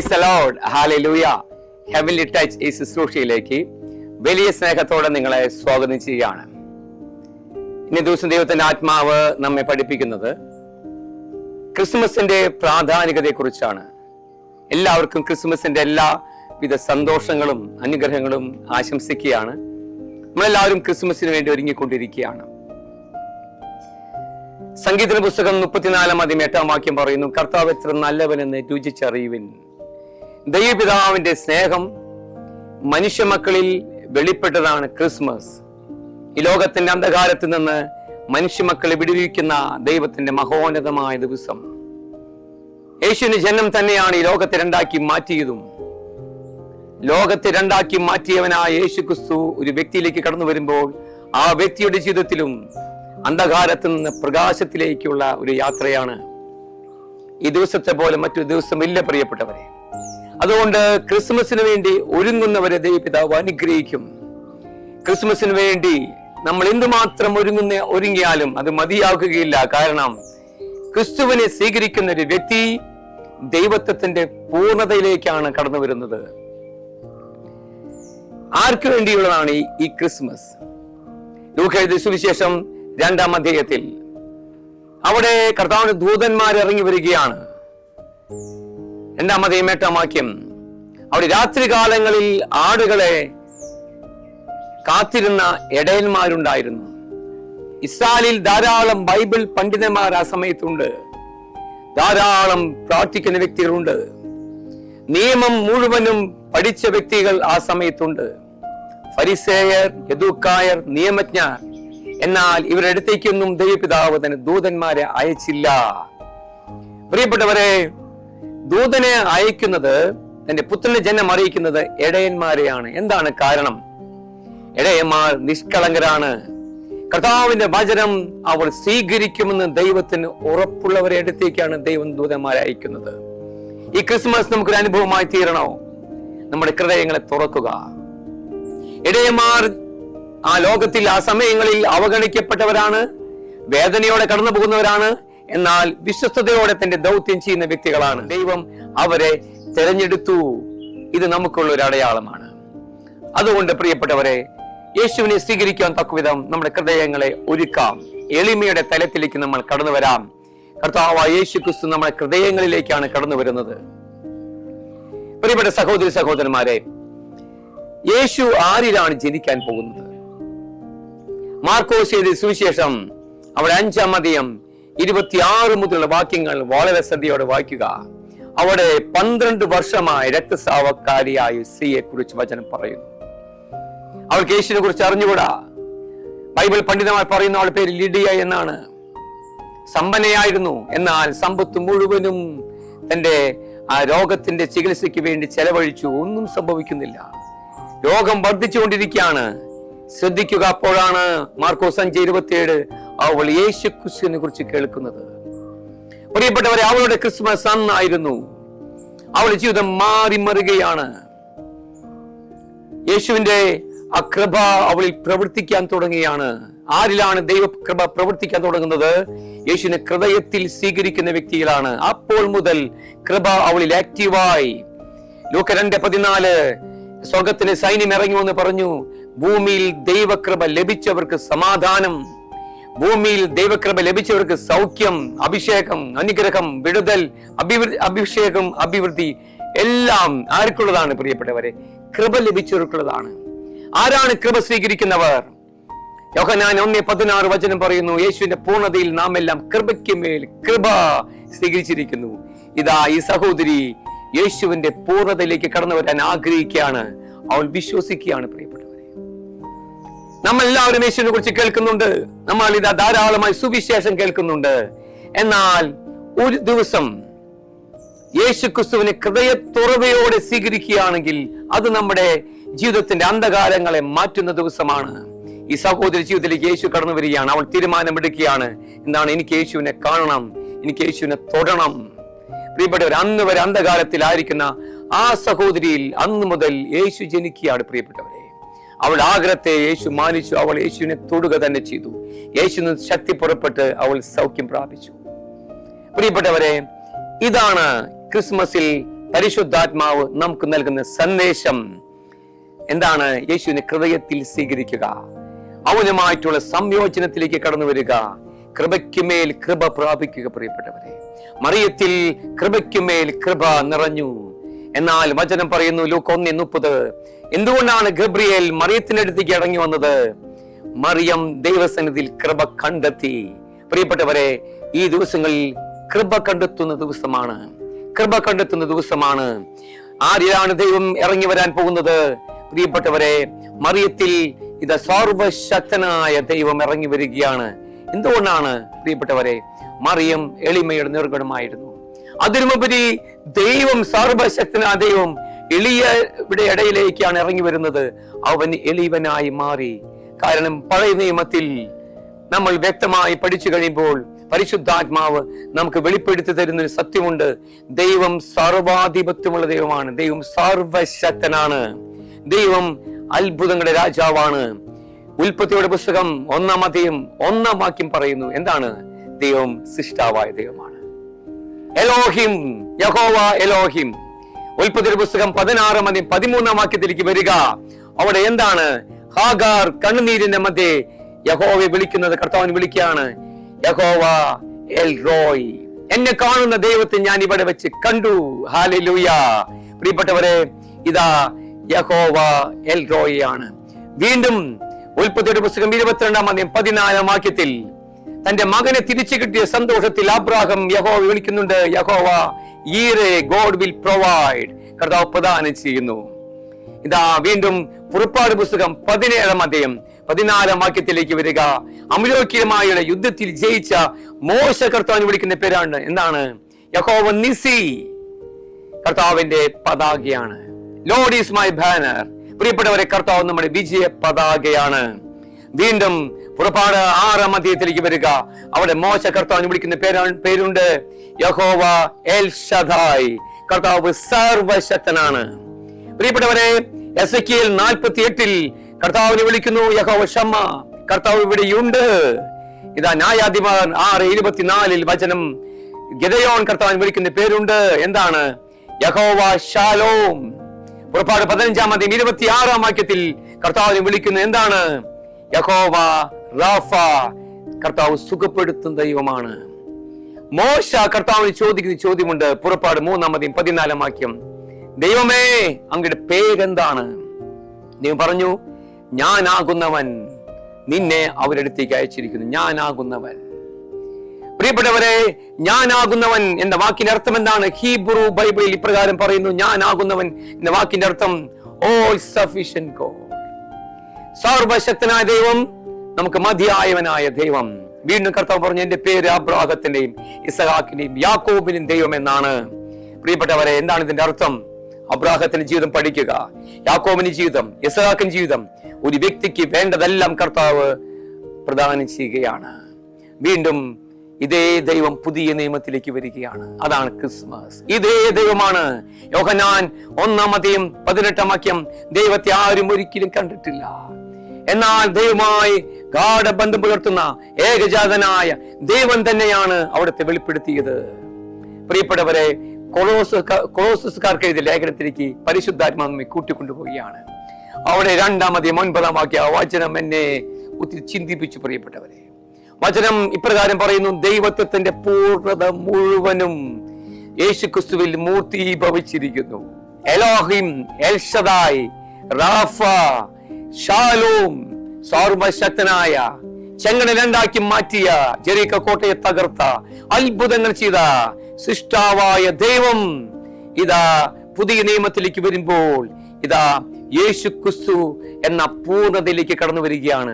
Praise the Lord, hallelujah. Heavenly touch ഈ ശുശ്രൂഷയിലേക്ക് വലിയ സ്നേഹത്തോടെ നിങ്ങളെ സ്വാഗതം ചെയ്യുകയാണ്. ഇന്നേ ദിവസം ദൈവത്തിന്റെ ആത്മാവ് നമ്മെ പഠിപ്പിക്കുന്നത് ക്രിസ്മസിന്റെ പ്രാധാന്യതയെ കുറിച്ചാണ്. എല്ലാവർക്കും ക്രിസ്മസിന്റെ എല്ലാവിധ സന്തോഷങ്ങളും അനുഗ്രഹങ്ങളും ആശംസിക്കുകയാണ്. നമ്മളെല്ലാവരും ക്രിസ്മസിന് വേണ്ടി ഒരുങ്ങിക്കൊണ്ടിരിക്കുകയാണ്. സംഗീത പുസ്തകം 34-8 വാക്യം പറയുന്നു, കർത്താവ് എത്ര നല്ലവനെന്ന് രുചിച്ചറിയുവിൻ. ദൈവപിതാവിന്റെ സ്നേഹം മനുഷ്യ മക്കളിൽ വെളിപ്പെട്ടതാണ് ക്രിസ്മസ്. ഈ ലോകത്തിന്റെ അന്ധകാരത്തിൽ നിന്ന് മനുഷ്യ മക്കളെ വിടുവിക്കുന്ന ദൈവത്തിന്റെ മഹോന്നതമായ ദിവസം. യേശുവിന്റെ ജന്മം തന്നെയാണ് ഈ ലോകത്തെ രണ്ടാക്കി മാറ്റിയതും. ലോകത്തെ രണ്ടാക്കി മാറ്റിയവനായ യേശു ക്രിസ്തു ഒരു വ്യക്തിയിലേക്ക് കടന്നു വരുമ്പോൾ ആ വ്യക്തിയുടെ ജീവിതത്തിലും അന്ധകാരത്തിൽ നിന്ന് പ്രകാശത്തിലേക്കുള്ള ഒരു യാത്രയാണ്. ഈ ദിവസത്തെ പോലെ മറ്റൊരു ദിവസമില്ല പ്രിയപ്പെട്ടവരെ. അതുകൊണ്ട് ക്രിസ്മസിന് വേണ്ടി ഒരുങ്ങുന്നവരെ ദൈവപിതാവ് അനുഗ്രഹിക്കും. ക്രിസ്മസിന് വേണ്ടി നമ്മൾ എന്തുമാത്രം ഒരുങ്ങിയാലും അത് മതിയാകുകയില്ല. കാരണം ക്രിസ്തുവിനെ സ്വീകരിക്കുന്ന ഒരു വ്യക്തി ദൈവത്വത്തിന്റെ പൂർണ്ണതയിലേക്കാണ് കടന്നു വരുന്നത്. ആർക്കു വേണ്ടിയുള്ളതാണ് ഈ ക്രിസ്മസ്? ലൂക്കാ എഴുതിയ സുവിശേഷം 2-ാം അധ്യായത്തിൽ അവിടെ കർത്താവിന്റെ ദൂതന്മാർ ഇറങ്ങി വരികയാണ്. 2-ാം അധ്യായം 8-ാം വാക്യം, അവിടെ രാത്രികാലങ്ങളിൽ ആടുകളെ കാത്തിരുന്ന ഇടയന്മാരുണ്ടായിരുന്നു. ഇസ്രായേലിൽ ധാരാളം ബൈബിൾ പണ്ഡിതന്മാർ ആ സമയത്തുണ്ട്. ധാരാളം പ്രാർത്ഥിക്കുന്ന വ്യക്തികളുണ്ട്. നിയമം മുഴുവനും പഠിച്ച വ്യക്തികൾ ആ സമയത്തുണ്ട്. ഫരിസേയർ, യദൂക്കായർ, നിയമജ്ഞർ. എന്നാൽ ഇവരുടെ അടുത്തേക്കൊന്നും ദൈവപിതാവ് തന്നെ ദൂതന്മാരെ അയച്ചില്ല. പ്രിയപ്പെട്ടവരെ, ദൂതനെ അയക്കുന്നത്, തന്റെ പുത്രന്റെ ജന്മം അറിയിക്കുന്നത് ഇടയന്മാരെയാണ്. എന്താണ് കാരണം? ഇടയന്മാർ നിഷ്കളങ്കരാണ്. കർത്താവിന്റെ വചനം അവർ സ്വീകരിക്കുമെന്ന് ദൈവത്തിന് ഉറപ്പുള്ളവരെ അടുത്തേക്കാണ് ദൈവം ദൂതന്മാരെ അയക്കുന്നത്. ഈ ക്രിസ്മസ് നമുക്കൊരു അനുഭവമായി തീരണോ? നമ്മുടെ ഹൃദയങ്ങളെ തുറക്കുക. ഇടയന്മാർ ആ ലോകത്തിൽ ആ സമയങ്ങളിൽ അവഗണിക്കപ്പെട്ടവരാണ്, വേദനയോടെ കടന്നു പോകുന്നവരാണ്. എന്നാൽ വിശ്വസ്തയോടെ തന്റെ ദൗത്യം ചെയ്യുന്ന വ്യക്തികളാണ്. ദൈവം അവരെ തെരഞ്ഞെടുത്തു. ഇത് നമുക്കുള്ള ഒരു അടയാളമാണ്. അതുകൊണ്ട് പ്രിയപ്പെട്ടവരെ, യേശുവിനെ സ്വീകരിക്കാൻ തക്കവിധം നമ്മുടെ ഹൃദയങ്ങളെ ഒരുക്കാം. എളിമയുടെ തലത്തിലേക്ക് നമ്മൾ കടന്നു വരാം. കർത്താവായ യേശു ക്രിസ്തു നമ്മുടെ ഹൃദയങ്ങളിലേക്കാണ് കടന്നു വരുന്നത്. പ്രിയപ്പെട്ട സഹോദരി സഹോദരന്മാരെ, യേശു ആരിലാണ് ജനിക്കാൻ പോകുന്നത്? മാർക്കോസ് എഴുതിയ സുവിശേഷം അവിടെ 5-ാം അധ്യായം 26 മുതലുള്ള വാക്യങ്ങൾ വളരെ ശ്രദ്ധയോടെ വായിക്കുക. അവിടെ 12 വർഷമായി രക്തസ്രാവക്കാരിയായ സ്ത്രീയെ കുറിച്ച് വചനം പറയുന്നു. അവൾക്ക് യേശുവിനെ കുറിച്ച് അറിഞ്ഞുകൂടാ. ബൈബിൾ പണ്ഡിതന്മാർ പറയുന്ന അവളുടെ പേര് ലിഡിയ എന്നാണ്. സമ്പന്നയായിരുന്നു. എന്നാൽ സമ്പത്ത് മുഴുവനും തന്റെ ആ രോഗത്തിന്റെ ചികിത്സയ്ക്ക് വേണ്ടി ചെലവഴിച്ചു. ഒന്നും സംഭവിക്കുന്നില്ല. രോഗം വർദ്ധിച്ചുകൊണ്ടിരിക്കുകയാണ്. ശ്രദ്ധിക്കുക. അപ്പോഴാണ് മാർക്കോസ് 5:27 അവൾ യേശു ക്രിസ്തുവിനെ കുറിച്ച് കേൾക്കുന്നത്. പ്രിയപ്പെട്ടവരെ, അവളുടെ ക്രിസ്മസ് അന്നായിരുന്നു. അവളുടെ ജീവിതം മാറി മറിയുകയാണ്. യേശുവിന്റെ ആ കൃപ അവളിൽ പ്രവർത്തിക്കാൻ തുടങ്ങുകയാണ്. ആരിലാണ് ദൈവകൃപ പ്രവർത്തിക്കാൻ തുടങ്ങുന്നത്? യേശുവിനെ ഹൃദയത്തിൽ സ്വീകരിക്കുന്ന വ്യക്തിയിലാണ്. അപ്പോൾ മുതൽ കൃപ അവളിൽ ആക്റ്റീവായി. ലൂക്കാ 2:14 സ്വർഗത്തിന് സൈന്യം ഇറങ്ങി വന്ന് പറഞ്ഞു, ഭൂമിയിൽ ദൈവകൃപ ലഭിച്ചവർക്ക് സമാധാനം, ഭൂമിയിൽ ദൈവകൃപ ലഭിച്ചവർക്ക് സൗഖ്യം, അഭിഷേകം, അനുഗ്രഹം, വിടുതൽ, അഭിഷേകം, അഭിവൃദ്ധി എല്ലാം ആർക്കുള്ളതാണ്? പ്രിയപ്പെട്ടവരെ, കൃപ ലഭിച്ചവർക്കുള്ളതാണ്. ആരാണ് കൃപ സ്വീകരിക്കുന്നവർ? യോഹന്നാൻ 1:16 വചനം പറയുന്നു, യേശുവിന്റെ പൂർണ്ണതയിൽ നാം എല്ലാം കൃപയ്ക്ക് മേൽ കൃപ സ്വീകരിച്ചിരിക്കുന്നു. ഇതാ ഈ സഹോദരി യേശുവിന്റെ പൂർണ്ണതയിലേക്ക് കടന്നു വരാൻ ആഗ്രഹിക്കുകയാണ്. അവൾ വിശ്വസിക്കുകയാണ്. പ്രിയപ്പെട്ടവരെ, നമ്മളെല്ലാവരും യേശുവിനെ കുറിച്ച് കേൾക്കുന്നുണ്ട്. നമ്മൾ ഇതാ ധാരാളമായി സുവിശേഷം കേൾക്കുന്നുണ്ട്. എന്നാൽ ഒരു ദിവസം യേശു ക്രിസ്തുവിനെ ഹൃദയത്തുറവയോടെ സ്വീകരിക്കുകയാണെങ്കിൽ അത് നമ്മുടെ ജീവിതത്തിന്റെ അന്ധകാരങ്ങളെ മാറ്റുന്ന ദിവസമാണ്. ഈ സഹോദരി ജീവിതത്തിലേക്ക് യേശു കടന്നു വരികയാണ്. അവൾ തീരുമാനമെടുക്കുകയാണ്. എന്താണ്? എനിക്ക് യേശുവിനെ കാണണം, എനിക്ക് യേശുവിനെ തൊടണം. പ്രിയപ്പെട്ടവർ, അന്ന് വരെ അന്ധകാരത്തിലായിരിക്കുന്ന ആ സഹോദരിയിൽ അന്ന് മുതൽ യേശു ജനിക്കുകയാണ്. പ്രിയപ്പെട്ടവരെ, അവൾ ആഗ്രഹത്തെ യേശു മാനിച്ചു. അവൾ യേശുവിനെ തൊടുക തന്നെ ചെയ്തു. യേശുവിന് ശക്തി പുറപ്പെട്ട് അവൾ സൗഖ്യം പ്രാപിച്ചു. പ്രിയപ്പെട്ടവരെ, ഇതാണ് ക്രിസ്മസിൽ പരിശുദ്ധാത്മാവ് നമുക്ക് നൽകുന്ന സന്ദേശം എന്താണ്? യേശുവിനെ ഹൃദയത്തിൽ സ്വീകരിക്കുക, അവനുമായിട്ടുള്ള സംയോജനത്തിലേക്ക് കടന്നു വരിക, കൃപയ്ക്കുമേൽ കൃപ പ്രാപിക്കുക. പ്രിയപ്പെട്ടവരെ, മറിയത്തിൽ കൃപയ്ക്കുമേൽ കൃപ നിറഞ്ഞു. എന്നാൽ വചനം പറയുന്നു, ലൂക്ക 1:30, എന്തുകൊണ്ടാണ് ഗബ്രിയേൽ മറിയത്തിന്റെ അടുത്തേക്ക് ഇറങ്ങി വന്നത്? മറിയം ദൈവസന്നിധിയിൽ കൃപ കണ്ടെത്തി. പ്രിയപ്പെട്ടവരെ, ഈ ദിവസങ്ങളിൽ കൃപ കണ്ടെത്തുന്ന ദിവസമാണ്. കൃപ കണ്ടെത്തുന്ന ദിവസമാണ്. ആരിലാണ് ദൈവം ഇറങ്ങി വരാൻ പോകുന്നത്? പ്രിയപ്പെട്ടവരെ, മറിയത്തിൽ ഇത് സർവശക്തനായ ദൈവം ഇറങ്ങി വരികയാണ്. എന്തുകൊണ്ടാണ്? പ്രിയപ്പെട്ടവരെ, മറിയം എളിമയുടെ നിർഗുണമായിരുന്നു. അതിനുമുപരി ദൈവം, സർവശക്തനായ ദൈവം എളിയയുടെ ഇടയിലേക്കാണ് ഇറങ്ങി വരുന്നത്. അവൻ എളിവനായി മാറി. കാരണം പഴയ നിയമത്തിൽ നമ്മൾ വ്യക്തമായി പഠിച്ചു കഴിയുമ്പോൾ പരിശുദ്ധാത്മാവ് നമുക്ക് വെളിപ്പെടുത്തി തരുന്ന ഒരു സത്യമുണ്ട്. ദൈവം സർവാധിപത്യമുള്ള ദൈവമാണ്. ദൈവം സർവശക്തനാണ്. ദൈവം അത്ഭുതങ്ങളുടെ രാജാവാണ്. ഉൽപ്പത്തിയുടെ പുസ്തകം 1-ാം അധ്യായം 1-ാം വാക്യം പറയുന്നു, എന്താണ്? ദൈവം സൃഷ്ടാവായ ദൈവമാണ്. എലോഹിം, യഹോവ എലോഹിം. ഉൽപ്പത്തിയുടെ പുസ്തകം 16-ാം അധ്യായം 13-ാം വാക്യത്തിലേക്ക് വരിക. അവിടെ എന്താണ്? ഹാഗാർ കണ്ണുനീരിന്റെ മധ്യേ യഹോവയെ വിളിക്കുന്നത്, കർത്താവിനെ വിളിക്കുകയാണ്. യഹോവ എൽ റോയ്, എന്നെ കാണുന്ന ദൈവത്തെ ഞാൻ ഇവിടെ വെച്ച് കണ്ടു. ഹല്ലേലൂയ. പ്രിയപ്പെട്ടവരെ, ഇതാ യഹോവ എൽ റോയ് ആണ്. വീണ്ടും ഉൽപ്പത്തിയുടെ പുസ്തകം 22-ാം അധ്യായം 14-ാം വാക്യത്തിൽ തന്റെ മകനെ തിരിച്ചു കിട്ടിയ സന്തോഷത്തിൽ അബ്രാഹാം യഹോവ വിളിക്കുന്നുണ്ട്. യഹോവ ഈറെ, ഗോഡ് വിൽ പ്രൊവൈഡ്, കർത്താവ് പ്രദാനം ചെയ്യുന്നു. ഇതാ വീണ്ടും പുറപ്പാട് പുസ്തകം 17-ാം അധ്യായം 14-ാം വാക്യത്തിലേക്ക് വരിക. അമലോക്യമായ യുദ്ധത്തിൽ ജയിച്ച മോശ കർത്താവിനെ വിളിക്കുന്ന പേരാണ്. എന്താണ്? യഹോവ നിസി, കർത്താവിന്റെ പതാകയാണ്. Lord is my banner. പ്രിയപ്പെട്ടവരെ, കർത്താവ് നമ്മുടെ വിജയ പതാകയാണ്. വീണ്ടും പുറപ്പാട് 6-ാം അധ്യായത്തിലേക്ക് വരിക. അവിടെ മോശ കർത്താവിനെ വിളിക്കുന്ന പേരുണ്ട്, യഹോവ എൽ ഷദായ്, കർത്താവ് സർവശക്തനാണ്. പ്രിയപ്പെട്ടവരെ, എസെക്കിയേൽ 48-ൽ കർത്താവിനെ വിളിക്കുന്നു, യഹോവ ഷമ്മ, കർത്താവ് ഇവിടെയുണ്ട്. ഇതാ ന്യായാധിപൻ 6:24 വചനം ഗിദെയോൻ കർത്താവിനെ വിളിക്കുന്ന പേരുണ്ട്. എന്താണ്? യഹോവ ഷാലോം. പുറപ്പാട് 15-ാം അധ്യായം 26-ാം വാക്യത്തിൽ കർത്താവിനെ വിളിക്കുന്നു. എന്താണ്? യഹോവ റാഫ, കർത്താവ് സുഖപ്പെടുത്തുന്ന ദൈവമാണ്. മോശ കർത്താവിന് ചോദിക്കുന്ന ചോദ്യമുണ്ട്. പുറപ്പാട് 3-ാം അധ്യായം 14-ാം വാക്യം, ദൈവമേ, അങ്ങയുടെ പേരെന്താണ്? ദൈവം പറഞ്ഞു, ഞാനാകുന്നവൻ നിന്നെ അവരടുത്തേക്ക് അയച്ചിരിക്കുന്നു. ഞാനാകുന്നവൻ. പ്രിയപ്പെട്ടവരെ, ഞാനാകുന്നവൻ എന്ന വാക്കിന്റെ അർത്ഥം എന്താണ്? ഹീബ്രു ബൈബിളിൽ ഇപ്രകാരം പറയുന്നു, ഞാനാകുന്നവൻ എന്ന വാക്കിന്റെ അർത്ഥം ഓൾ സഫിഷ്യന്റ് ഗോഡ്, സർവശക്തനായ ദൈവം, നമുക്ക് മതിയായവനായ ദൈവം. വീണ്ടും കർത്താവ് പറഞ്ഞു, എന്റെ പേര് അബ്രാഹത്തിന്റെയും ഇസഹാക്കിന്റെയും യാക്കോബിന്റെയും ദൈവം എന്നാണ്. പ്രിയപ്പെട്ടവരെ, എന്താണ് ഇതിന്റെ അർത്ഥം? അബ്രാഹത്തിന്റെ ജീവിതം പഠിക്കുക, യാക്കോബിന്റെ ജീവിതം, ഇസഹാക്കിന്റെ ജീവിതം. ഒരു വ്യക്തിക്ക് വേണ്ടതെല്ലാം കർത്താവ് പ്രദാനം ചെയ്യുകയാണ്. വീണ്ടും ഇതേ ദൈവം പുതിയ നിയമത്തിലേക്ക് വരികയാണ്. അതാണ് ക്രിസ്മസ്. ഇതേ ദൈവമാണ്. യോഹന്നാൻ 1-ാം അധ്യായം 18-ാം വാക്യം, ദൈവത്തെ ആരും ഒരിക്കലും കണ്ടിട്ടില്ല, എന്നാൽ ദൈവമായി ഗാഢബന്ധം പുലർത്തുന്ന ഏകജാതനായ ദൈവം തന്നെയാണ് അവിടുത്തെ വെളിപ്പെടുത്തിയത്. പ്രിയപ്പെട്ടവരെ, കൊളോസസ്കാർക്ക് എഴുതിയ ലേഖനത്തിലേക്ക് പരിശുദ്ധാത്മാവ് നമ്മെ കൂട്ടിക്കൊണ്ടുപോവുകയാണ്. അവിടെ 2-ാം അധ്യായം 9-ാം വാക്യ വചനം എന്നെ ഒത്തിരി ചിന്തിപ്പിച്ചു. പ്രിയപ്പെട്ടവരെ, വചനം ഇപ്രകാരം പറയുന്നു, ദൈവത്വത്തിന്റെ പൂർണ്ണത മുഴുവനും യേശുക്രിസ്തുവിൽ മൂർത്തീഭവിച്ചിരിക്കുന്നു. Elohim, El Shaddai, Rapha, Shalom, സർവശക്തനായ, ചെങ്കടൽ രണ്ടാക്കി മാറ്റിയ, ജെറിക്കോ കോട്ടയെ തകർത്ത, അത്ഭുതങ്ങൾ ചെയ്ത സൃഷ്ടാവായ ദൈവം ഇതാ പുതിയ നിയമത്തിലേക്ക് വരുമ്പോൾ ഇതാ യേശുക്രിസ്തു എന്ന പൂർണ്ണതയിലേക്ക് കടന്നു വരികയാണ്.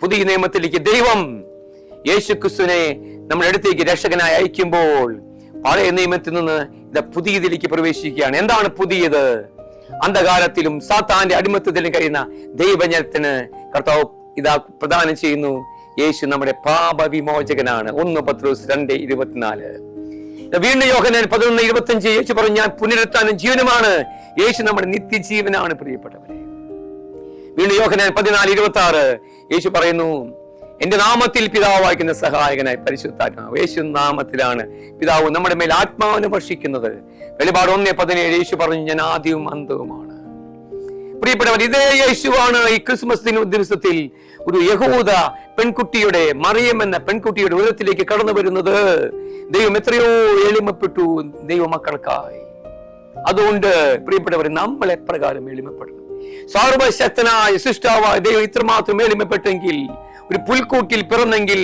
പുതിയ നിയമത്തിലേക്ക് ദൈവം യേശുക്രിസ്തുവിനെ നമ്മുടെ അടുത്തേക്ക് രക്ഷകനായി അയക്കുമ്പോൾ പഴയ നിയമത്തിൽ നിന്ന് ഇത് പുതിയതിലേക്ക് പ്രവേശിക്കുകയാണ്. എന്താണ് പുതിയത്? അന്ധകാലത്തിലും സാത്താന്റെ അടിമത്തത്തിലും കഴിയുന്ന ദൈവജനത്തിന് കർത്താവ് ഇതാ പ്രദാനം ചെയ്യുന്നു. യേശു നമ്മുടെ പാപവിമോചകനാണ്. 1 പത്രോസ് 2:24. വീണ്ടും യോഹന്നാൻ 11:25 യേശു പറഞ്ഞു, ഞാൻ പുനരുത്ഥാനം ജീവനുമാണ്. യേശു നമ്മുടെ നിത്യജീവനാണ്. പ്രിയപ്പെട്ടവരെ, വീണ്ടും യോഹന്നാൻ 14:26 യേശു പറയുന്നു, എന്റെ നാമത്തിൽ പിതാവ് വായിക്കുന്ന സഹായകനായി പരിശുദ്ധാത്മാവ് യേശു നാമത്തിലാണ് പിതാവ് നമ്മുടെ മേൽ ആത്മാവിനെ വർഷിക്കുന്നത്. വെളിപാട് 1:17 യേശു പറഞ്ഞു, ഞാൻ ആദ്യവും അന്തവുമാണ്. പ്രിയപ്പെട്ടവർ, ഇതേ യേശുവാണ് ഈ ക്രിസ്മസ് ദിവസത്തിൽ ഒരു യഹൂദ പെൺകുട്ടിയുടെ, മറിയം എന്ന പെൺകുട്ടിയുടെ ഉദരത്തിലേക്ക് കടന്നു വരുന്നത്. ദൈവം എത്രയോ എളിമപ്പെട്ടു ദൈവമക്കൾക്കായി. അതുകൊണ്ട് പ്രിയപ്പെട്ടവർ, നമ്മൾ എപ്രകാരം എളിമപ്പെടണം? സർവശക്തനായ സൃഷ്ടാവായ ദൈവം ഇത്രമാത്രം എളിമപ്പെട്ടെങ്കിൽ, ഒരു പുൽക്കൂട്ടിൽ പിറന്നെങ്കിൽ,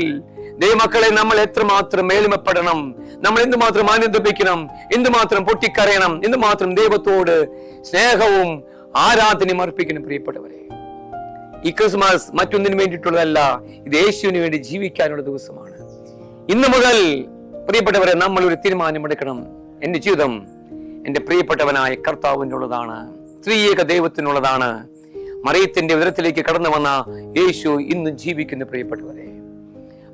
ദൈവമക്കളെ നമ്മൾ എത്രമാത്രം എളിമപ്പെടണം, നമ്മൾ എന്തുമാത്രം ആനന്ദിപ്പിക്കണം, എന്തുമാത്രം പൊട്ടിക്കരയണം, എന്തുമാത്രം ദൈവത്തോട് സ്നേഹവും ആരാധനയും അർപ്പിക്കണം. പ്രിയപ്പെട്ടവരെ, ഈ ക്രിസ്മസ് മറ്റൊന്നിനു വേണ്ടിയിട്ടുള്ളതല്ല, ഇത് യേശുവിന് വേണ്ടി ജീവിക്കാനുള്ള ദിവസമാണ്. ഇന്നു മുതൽ പ്രിയപ്പെട്ടവരെ, നമ്മൾ ഒരു തീരുമാനമെടുക്കണം. എന്റെ ജീവിതം എന്റെ പ്രിയപ്പെട്ടവനായ കർത്താവിനുള്ളതാണ്, ത്രിയേക ദൈവത്തിനുള്ളതാണ്. മറിയത്തിന്റെ ഉദരത്തിലേക്ക് കടന്നു വന്ന യേശു ഇന്ന് ജീവിക്കുന്ന. പ്രിയപ്പെട്ടവരെ,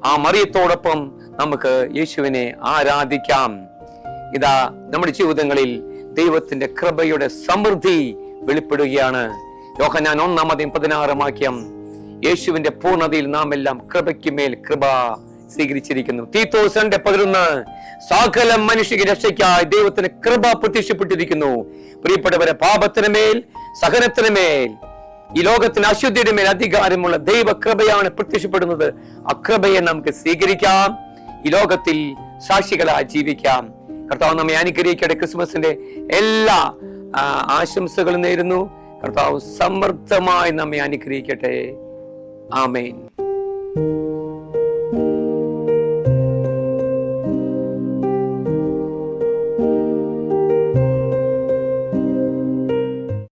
ആ മറിയത്തോടൊപ്പം നമുക്ക് യേശുവിനെ ആരാധിക്കാം. ഇതാ നമ്മുടെ ജീവിതങ്ങളിൽ ദൈവത്തിന്റെ കൃപയുടെ സമൃദ്ധി വെളിപ്പെടുകയാണ്. യോഹന്നാൻ 1:16 യേശുവിന്റെ പൂർണ്ണതയിൽ നാം എല്ലാം കൃപയ്ക്ക് മേൽ കൃപ സ്വീകരിച്ചിരിക്കുന്നു. തീത്തോസ് 2:11 സകല മനുഷ്യ രക്ഷയ്ക്കായി ദൈവത്തിന് കൃപ പ്രത്യക്ഷപ്പെട്ടിരിക്കുന്നു. പ്രിയപ്പെട്ടവരെ, പാപത്തിന് മേൽ, സഹനത്തിന് മേൽ, ഈ ലോകത്തിന് അശുദ്ധിയുടെ മേൽ അധികാരമുള്ള ദൈവ കൃപയാണ് പ്രത്യക്ഷപ്പെടുന്നത്. ആ കൃപയെ നമുക്ക് സ്വീകരിക്കാം, ഈ ലോകത്തിൽ സാക്ഷികളായി ജീവിക്കാം. കർത്താവ് നമ്മെ അനുഗ്രഹിക്കട്ടെ. ക്രിസ്മസിന്റെ എല്ലാ ആശംസകളും നേരുന്നു. കർത്താവ് സമൃദ്ധമായി നമ്മെ അനുഗ്രഹിക്കട്ടെ. ആമേൻ.